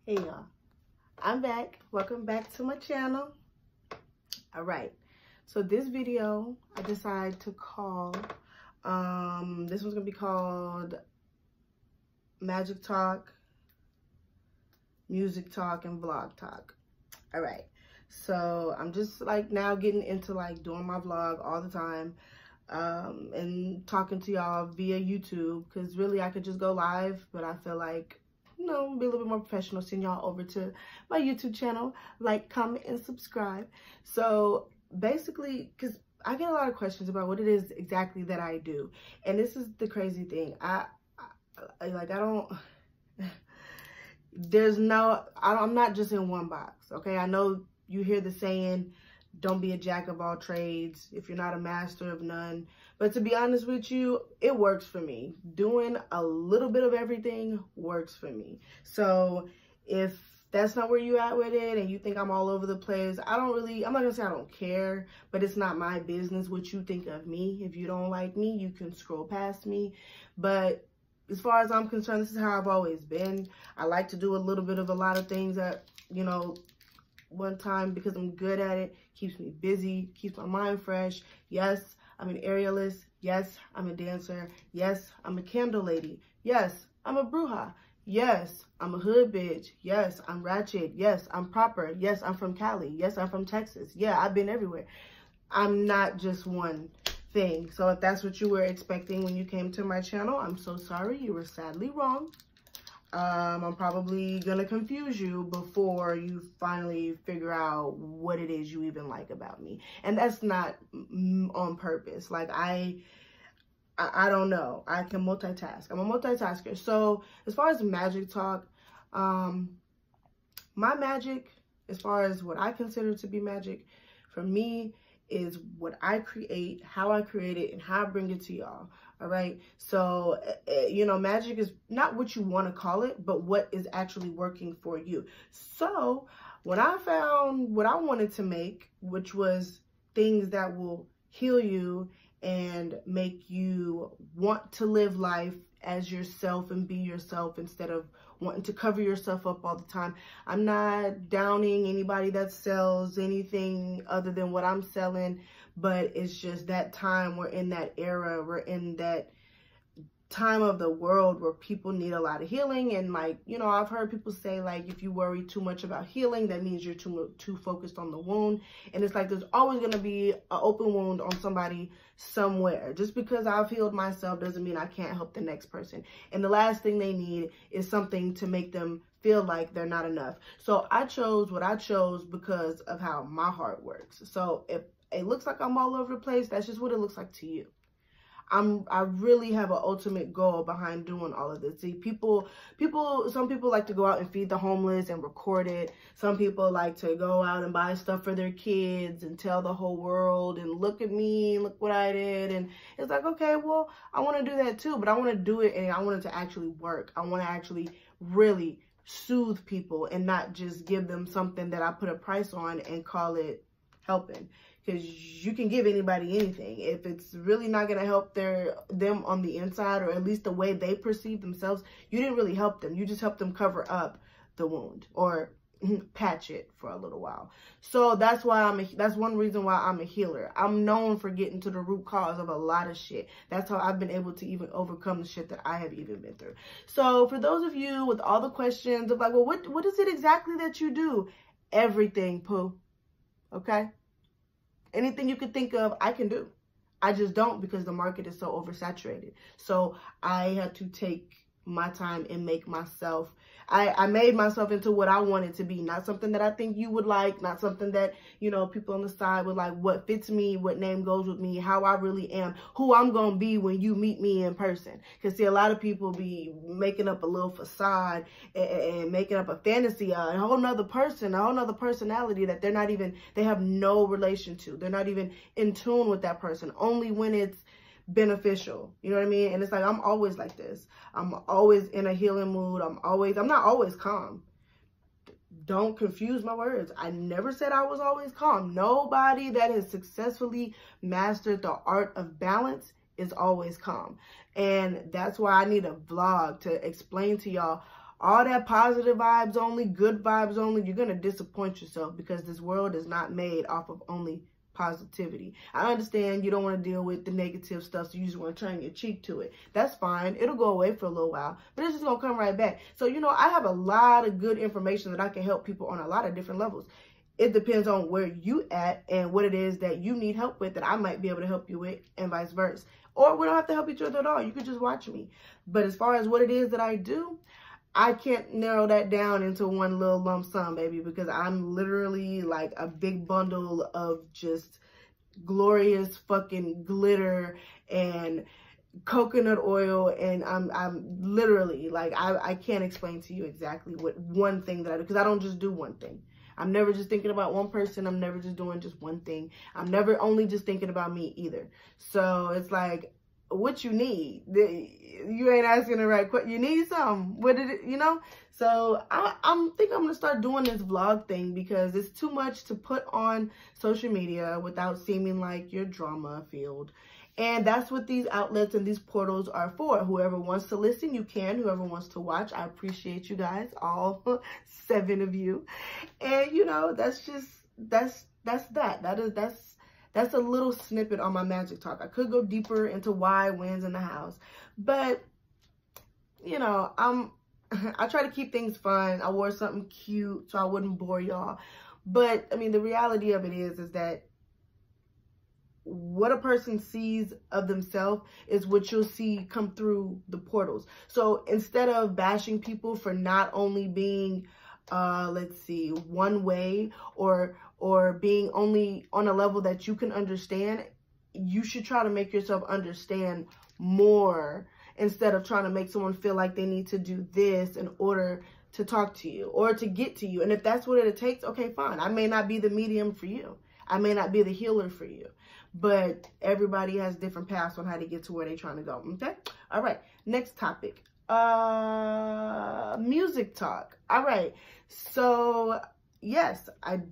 Hey y'all, I'm back. Welcome back to my channel. All right, so this video I decided to call, this one's gonna be called Magic Talk, Music Talk, and Vlog Talk. All right, so I'm just like now getting into like doing my vlog all the time and talking to y'all via YouTube, because really I could just go live, but I feel like, you know, be a little bit more professional, send y'all over to my YouTube channel, like, comment, and subscribe. So basically, because I get a lot of questions about what it is exactly that I do, and this is the crazy thing. I'm not just in one box, okay? I know you hear the saying, don't be a jack of all trades if you're not a master of none. But to be honest with you, it works for me. Doing a little bit of everything works for me. So if that's not where you at with it and you think I'm all over the place, I'm not gonna say I don't care, but it's not my business what you think of me. If you don't like me, you can scroll past me. But as far as I'm concerned, this is how I've always been. I like to do a little bit of a lot of things that, you know, one time, because I'm good at it, keeps me busy, keeps my mind fresh. Yes, I'm an aerialist. Yes, I'm a dancer. Yes, I'm a candle lady. Yes, I'm a bruja. Yes, I'm a hood bitch. Yes, I'm ratchet. Yes, I'm proper. Yes, I'm from Cali. Yes, I'm from Texas. Yeah, I've been everywhere. I'm not just one thing. So if that's what you were expecting when you came to my channel, I'm so sorry. You were sadly wrong. I'm probably gonna confuse you before you finally figure out what it is you even like about me. And that's not on purpose. Like, I don't know. I can multitask. I'm a multitasker. So as far as magic talk, my magic, as far as what I consider to be magic, for me, is what I create, how I create it, and how I bring it to y'all. All right. So, you know, magic is not what you want to call it, but what is actually working for you. So when I found what I wanted to make, which was things that will heal you and make you want to live life as yourself and be yourself instead of wanting to cover yourself up all the time. I'm not downing anybody that sells anything other than what I'm selling, but it's just that time, we're in that era, we're in that time of the world where people need a lot of healing. And like, you know, I've heard people say, like, if you worry too much about healing, that means you're too focused on the wound. And it's like, there's always going to be an open wound on somebody somewhere. Just because I've healed myself doesn't mean I can't help the next person. And the last thing they need is something to make them feel like they're not enough. So I chose what I chose because of how my heart works. So if it looks like I'm all over the place, that's just what it looks like to you. I really have an ultimate goal behind doing all of this. See, some people like to go out and feed the homeless and record it. Some people like to go out and buy stuff for their kids and tell the whole world and look at me, look what I did. And it's like, okay, well, I want to do that too, but I want to do it and I want it to actually work. I want to actually really soothe people and not just give them something that I put a price on and call it helping. Because you can give anybody anything. If it's really not going to help them on the inside, or at least the way they perceive themselves, you didn't really help them. You just helped them cover up the wound or patch it for a little while. So that's why that's one reason why I'm a healer. I'm known for getting to the root cause of a lot of shit. That's how I've been able to even overcome the shit that I have even been through. So for those of you with all the questions of like, well, what is it exactly that you do? Everything, Pooh. Okay? Anything you could think of, I can do. I just don't, because the market is so oversaturated. So I had to take my time and make myself, I made myself into what I wanted to be. Not something that I think you would like, not something that, you know, people on the side would like, what fits me, what name goes with me, how I really am, who I'm going to be when you meet me in person. Because see, a lot of people be making up a little facade and making up a fantasy, a whole nother person, a whole nother personality that they have no relation to. They're not even in tune with that person, only when it's beneficial. You know what I mean? And it's like, I'm always like this. I'm always in a healing mood. I'm not always calm. Don't confuse my words. I never said I was always calm. Nobody that has successfully mastered the art of balance is always calm. And that's why I need a vlog to explain to y'all all that positive vibes only, good vibes only, you're going to disappoint yourself, because this world is not made off of only positivity. I understand you don't want to deal with the negative stuff, so you just want to turn your cheek to it. That's fine. It'll go away for a little while, but it's just going to come right back. So, you know, I have a lot of good information that I can help people on a lot of different levels. It depends on where you at and what it is that you need help with that I might be able to help you with, and vice versa. Or we don't have to help each other at all. You could just watch me. But as far as what it is that I do, I can't narrow that down into one little lump sum, baby, because I'm literally like a big bundle of just glorious fucking glitter and coconut oil, and I'm literally like, I can't explain to you exactly what one thing that I do, because I don't just do one thing. I'm never just thinking about one person. I'm never just doing just one thing. I'm never only just thinking about me either. So it's like, what you need? You ain't asking the right question. You need something. What did it, you know? So I think I'm going to start doing this vlog thing, because it's too much to put on social media without seeming like you're drama filled. And that's what these outlets and these portals are for. Whoever wants to listen, you can. Whoever wants to watch, I appreciate you guys, all 7 of you. And, you know, that's a little snippet on my magic talk. I could go deeper into why, when's in the house. But, you know, I try to keep things fun. I wore something cute so I wouldn't bore y'all. But, I mean, the reality of it is that what a person sees of themselves is what you'll see come through the portals. So instead of bashing people for not only being, let's see, one way or being only on a level that you can understand, you should try to make yourself understand more, instead of trying to make someone feel like they need to do this in order to talk to you or to get to you. And if that's what it takes, okay, fine. I may not be the medium for you. I may not be the healer for you. But everybody has different paths on how to get to where they're trying to go. Okay? All right. Next topic. Music talk. All right. So, yes, I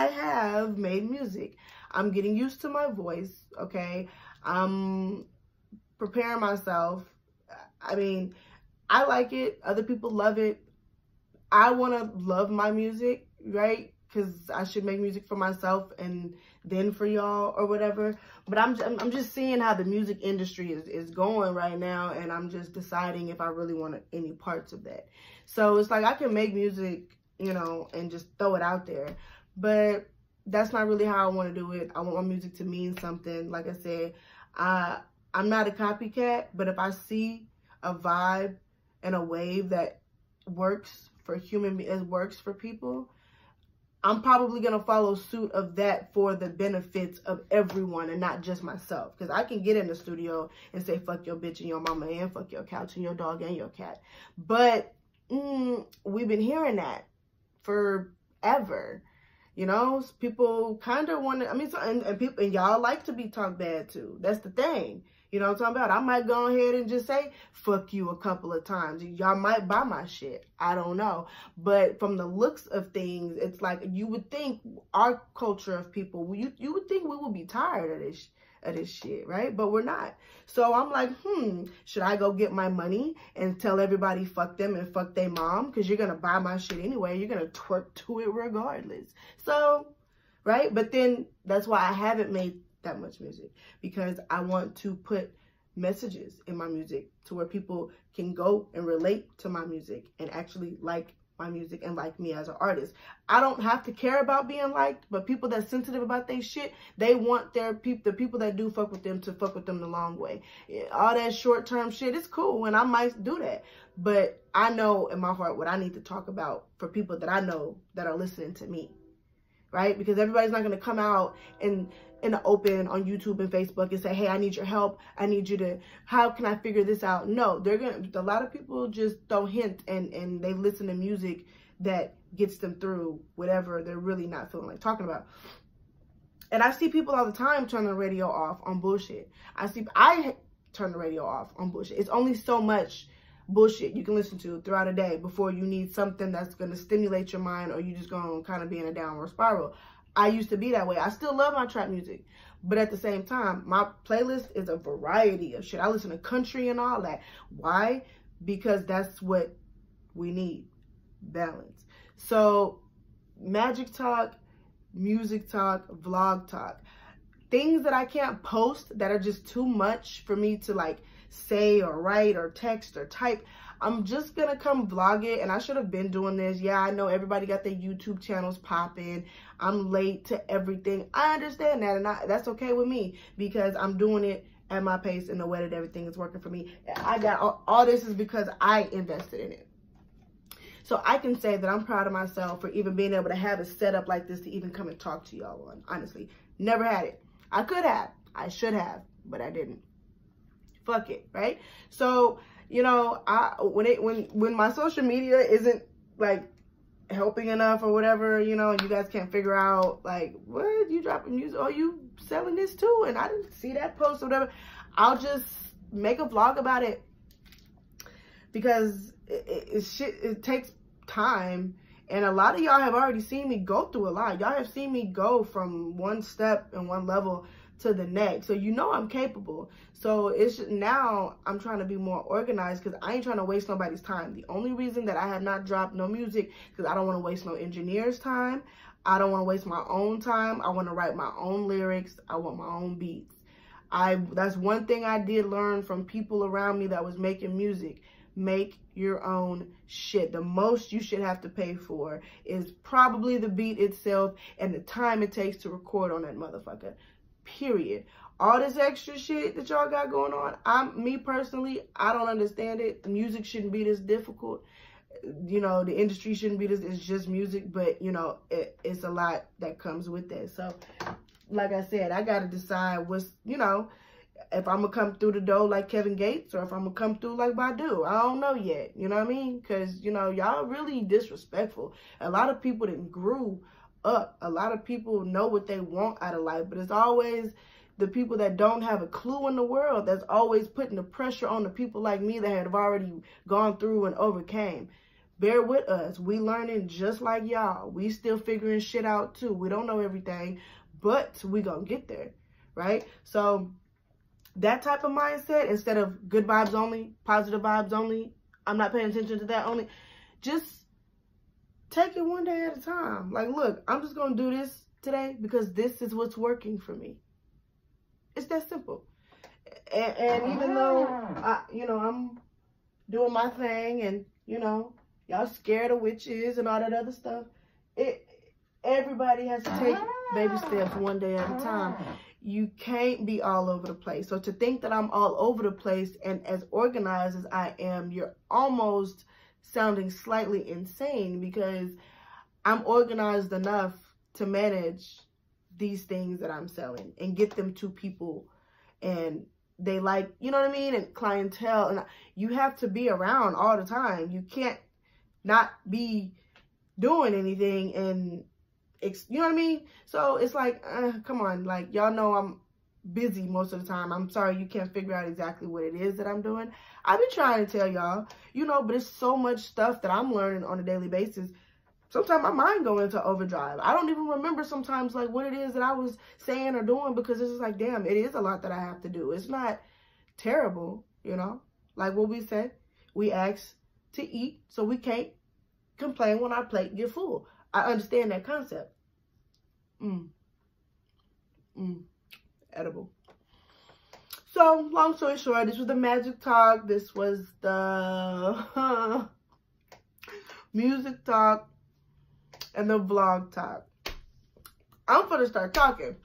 have made music. I'm getting used to my voice. Okay? I'm preparing myself. I mean, I like it. Other people love it. I want to love my music, right? Because I should make music for myself and then for y'all or whatever. But I'm just seeing how the music industry is going right now, and I'm just deciding if I really want any parts of that. So it's like I can make music, you know, and just throw it out there, but that's not really how I want to do it. I want my music to mean something. Like I said, I'm not a copycat, but if I see a vibe and a wave that works for works for people, I'm probably going to follow suit of that for the benefits of everyone and not just myself. Because I can get in the studio and say, fuck your bitch and your mama and fuck your couch and your dog and your cat. But we've been hearing that forever. You know, people kind of want to, I mean, and y'all like to be talked bad to. That's the thing. You know what I'm talking about? I might go ahead and just say, fuck you a couple of times. Y'all might buy my shit. I don't know. But from the looks of things, it's like you would think our culture of people, you would think we would be tired of this shit, right? But we're not. So I'm like, should I go get my money and tell everybody fuck them and fuck their mom? Because you're going to buy my shit anyway. You're going to twerk to it regardless. So, right? But then that's why I haven't made that much music, because I want to put messages in my music to where people can go and relate to my music and actually like my music and like me as an artist. I don't have to care about being liked, but people that's sensitive about their shit, they want the people that do fuck with them to fuck with them the long way. All that short-term shit is cool, and I might do that, but I know in my heart what I need to talk about for people that I know that are listening to me, right? Because everybody's not going to come out and in the open on YouTube and Facebook and say, hey, I need your help. I need you to, how can I figure this out? No, a lot of people just throw hints and they listen to music that gets them through whatever they're really not feeling like talking about. And I see people all the time turn the radio off on bullshit. I turn the radio off on bullshit. It's only so much bullshit you can listen to throughout a day before you need something that's going to stimulate your mind, or you just going to kind of be in a downward spiral. I used to be that way. I still love my trap music, but at the same time, my playlist is a variety of shit. I listen to country and all that. Why? because that's what we need, balance. So magic talk, music talk, vlog talk, things that I can't post that are just too much for me to like say or write or text or type, I'm just gonna come vlog it. And I should have been doing this. Yeah, I know everybody got their YouTube channels popping. I'm late to everything. I understand that, and that's okay with me because I'm doing it at my pace in the way that everything is working for me. I got all this is because I invested in it. So I can say that I'm proud of myself for even being able to have it set up like this to even come and talk to y'all on. Honestly, never had it. I could have, I should have, but I didn't. Fuck it, right? So, you know, when my social media isn't like helping enough or whatever, you know, and you guys can't figure out like, what, you dropping music? Oh, you selling this too? And I didn't see that post or whatever. I'll just make a vlog about it because it takes time. And a lot of y'all have already seen me go through a lot. Y'all have seen me go from one step and one level to the next. So you know I'm capable. So it's just, now I'm trying to be more organized because I ain't trying to waste nobody's time. The only reason that I have not dropped no music because I don't want to waste no engineer's time. I don't want to waste my own time. I want to write my own lyrics. I want my own beats. That's one thing I did learn from people around me that was making music. Make your own shit. The most you should have to pay for is probably the beat itself and the time it takes to record on that motherfucker. Period. All this extra shit that y'all got going on, me personally, I don't understand it. Music shouldn't be this difficult. You know, the industry shouldn't be this. It's just music, but you know, it's a lot that comes with that. So, like I said, I got to decide what's, you know, if I'm going to come through the door like Kevin Gates or if I'm going to come through like Badu. I don't know yet. You know what I mean? Because, you know, y'all really disrespectful. A lot of people that grew up. A lot of people know what they want out of life. But it's always the people that don't have a clue in the world that's always putting the pressure on the people like me that have already gone through and overcame. Bear with us. We learning just like y'all. We still figuring shit out too. We don't know everything, but we gonna get there, right? So that type of mindset, instead of good vibes only, positive vibes only, I'm not paying attention to that only, just take it one day at a time. Like, look, I'm just going to do this today because this is what's working for me. It's that simple. And even though, you know, I'm doing my thing and, you know, y'all scared of witches and all that other stuff, everybody has to take baby steps one day at a time. You can't be all over the place. So to think that I'm all over the place and as organized as I am, you're almost sounding slightly insane because I'm organized enough to manage these things that I'm selling and get them to people and they like, you know what I mean? And clientele, and you have to be around all the time. You can't not be doing anything and you know what I mean? So it's like, come on, like, y'all know I'm busy most of the time. I'm sorry you can't figure out exactly what it is that I'm doing. I've been trying to tell y'all, you know, but it's so much stuff that I'm learning on a daily basis. Sometimes my mind goes into overdrive. I don't even remember sometimes like what it is that I was saying or doing because it's just like, damn, it is a lot that I have to do. It's not terrible, you know, like what we said, we ask to eat, so we can't complain when our plate get full. I understand that concept. Edible. So, long story short, this was the magic talk. This was the music talk and the vlog talk. I'm gonna start talking.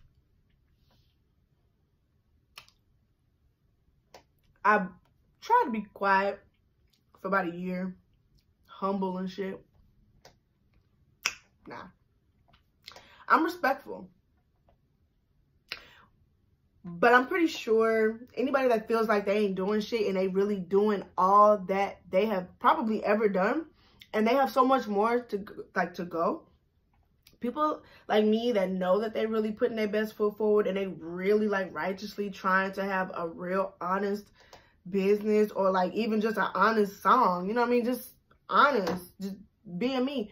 I tried to be quiet for about a year, humble and shit. Nah. I'm respectful. But I'm pretty sure anybody that feels like they ain't doing shit and they really doing all that they have probably ever done, and they have so much more to go. People like me that know that they really putting their best foot forward and they really like righteously trying to have a real honest business or like even just an honest song. You know what I mean? Just honest, just being me.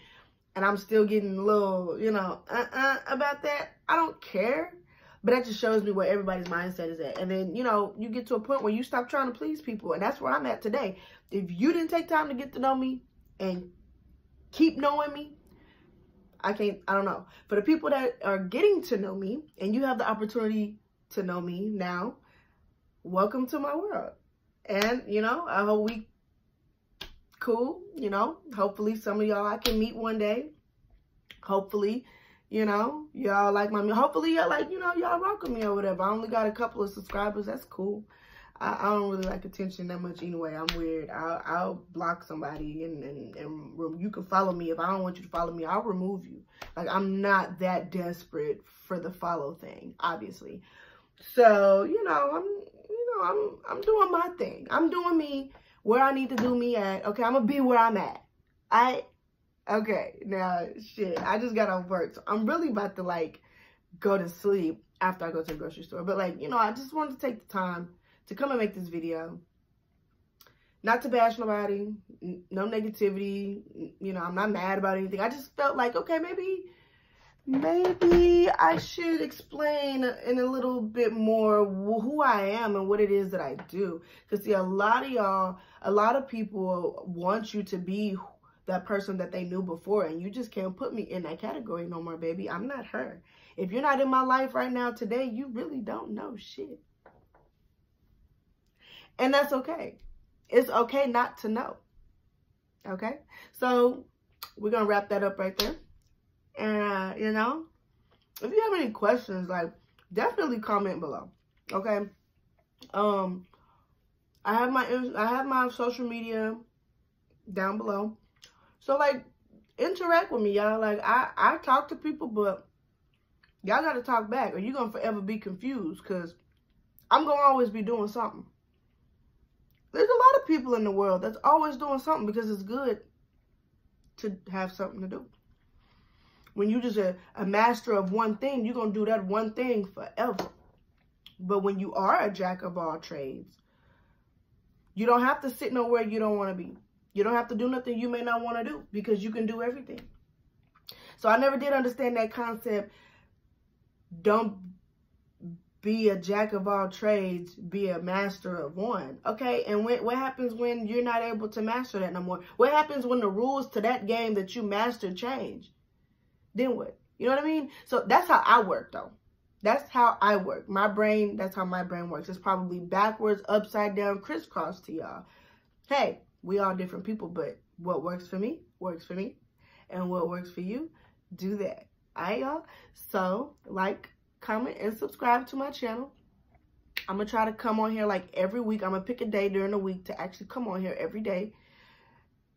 And I'm still getting a little, you know, about that. I don't care. But that just shows me where everybody's mindset is at. And then, you know, you get to a point where you stop trying to please people. And that's where I'm at today. If you didn't take time to get to know me and keep knowing me, I don't know. For the people that are getting to know me and you have the opportunity to know me now, welcome to my world. And, you know, I hope we cool, you know. Hopefully some of y'all I can meet one day. Hopefully, you know, y'all like my, hopefully y'all like, you know, y'all rock with me or whatever. I only got a couple of subscribers. That's cool. I don't really like attention that much anyway. I'm weird. I'll block somebody and you can follow me. If I don't want you to follow me, I'll remove you. Like, I'm not that desperate for the follow thing, obviously. So, you know, I'm doing my thing. I'm doing me where I need to do me at. Okay, I'm gonna be where I'm at. Okay, now, shit, I just got off work. So I'm really about to, like, go to sleep after I go to the grocery store. But, like, you know, I just wanted to take the time to come and make this video. Not to bash nobody. No negativity. You know, I'm not mad about anything. I just felt like, okay, maybe I should explain in a little bit more who I am and what it is that I do. Because, see, a lot of y'all, a lot of people want you to be that person that they knew before, and you just can't put me in that category no more, baby. I'm not her. If you're not in my life right now today, you really don't know shit. And that's okay. It's okay not to know. Okay? So, we're going to wrap that up right there. And, you know, if you have any questions, like, definitely comment below. Okay? I have my social media down below. So, like, interact with me, y'all. Like, I talk to people, but y'all got to talk back or you're going to forever be confused because I'm going to always be doing something. There's a lot of people in the world that's always doing something because it's good to have something to do. When you're just a master of one thing, you're going to do that one thing forever. But when you are a jack of all trades, you don't have to sit nowhere you don't want to be. You don't have to do nothing you may not want to do because you can do everything. So I never did understand that concept. Don't be a jack of all trades, be a master of one. Okay, and what happens when you're not able to master that no more? What happens when the rules to that game that you mastered change? Then what? You know what I mean? So that's how I work, though. That's how I work. My brain, that's how my brain works. It's probably backwards, upside down, crisscross to y'all. Hey, we all different people, but what works for me, works for me. And what works for you, do that. All right, y'all? So, like, comment, and subscribe to my channel. I'm going to try to come on here, like, every week. I'm going to pick a day during the week to actually come on here every day.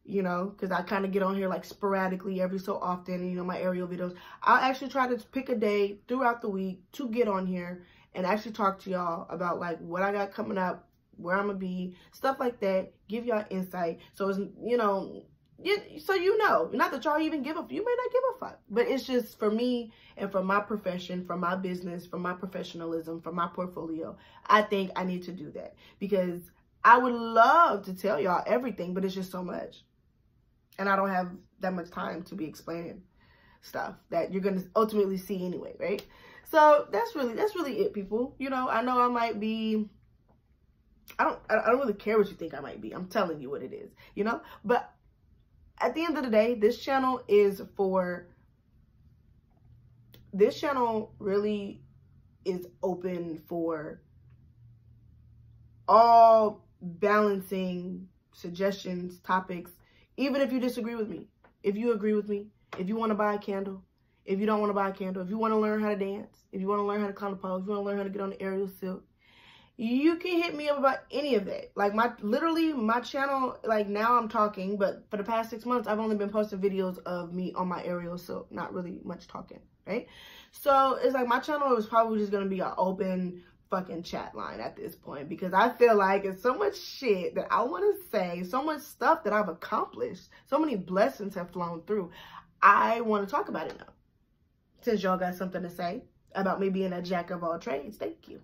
You know, because I kind of get on here, like, sporadically every so often. You know, my aerial videos. I'll actually try to pick a day throughout the week to get on here and actually talk to y'all about, like, what I got coming up, where I'm going to be, stuff like that. Give y'all insight. So, it's, you know, so you know, not that y'all even give a, you may not give a fuck, but it's just for me and for my profession, for my business, for my professionalism, for my portfolio. I think I need to do that because I would love to tell y'all everything, but it's just so much. And I don't have that much time to be explaining stuff that you're going to ultimately see anyway, right? So that's really it, people. You know, I know I might be, I don't really care what you think I might be. I'm telling you what it is, you know? But at the end of the day, this channel really is open for all balancing suggestions, topics, even if you disagree with me. If you agree with me, if you want to buy a candle, if you don't want to buy a candle, if you want to learn how to dance, if you want to learn how to color pose, if you want to learn how to get on the aerial silk, you can hit me up about any of that. Like, literally my channel, like, now I'm talking, but for the past 6 months, I've only been posting videos of me on my aerial silk, not really much talking, right? So it's like my channel is probably just going to be an open fucking chat line at this point because I feel like it's so much shit that I want to say, so much stuff that I've accomplished, so many blessings have flown through. I want to talk about it now. Since y'all got something to say about me being a jack of all trades, thank you.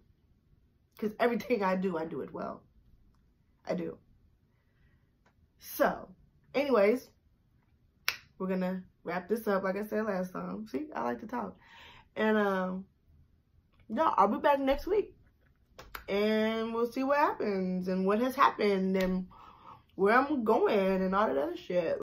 Because everything I do it well. I do. So, anyways, we're going to wrap this up like I said last time. See, I like to talk. And, yeah, I'll be back next week. And we'll see what happens and what has happened and where I'm going and all that other shit.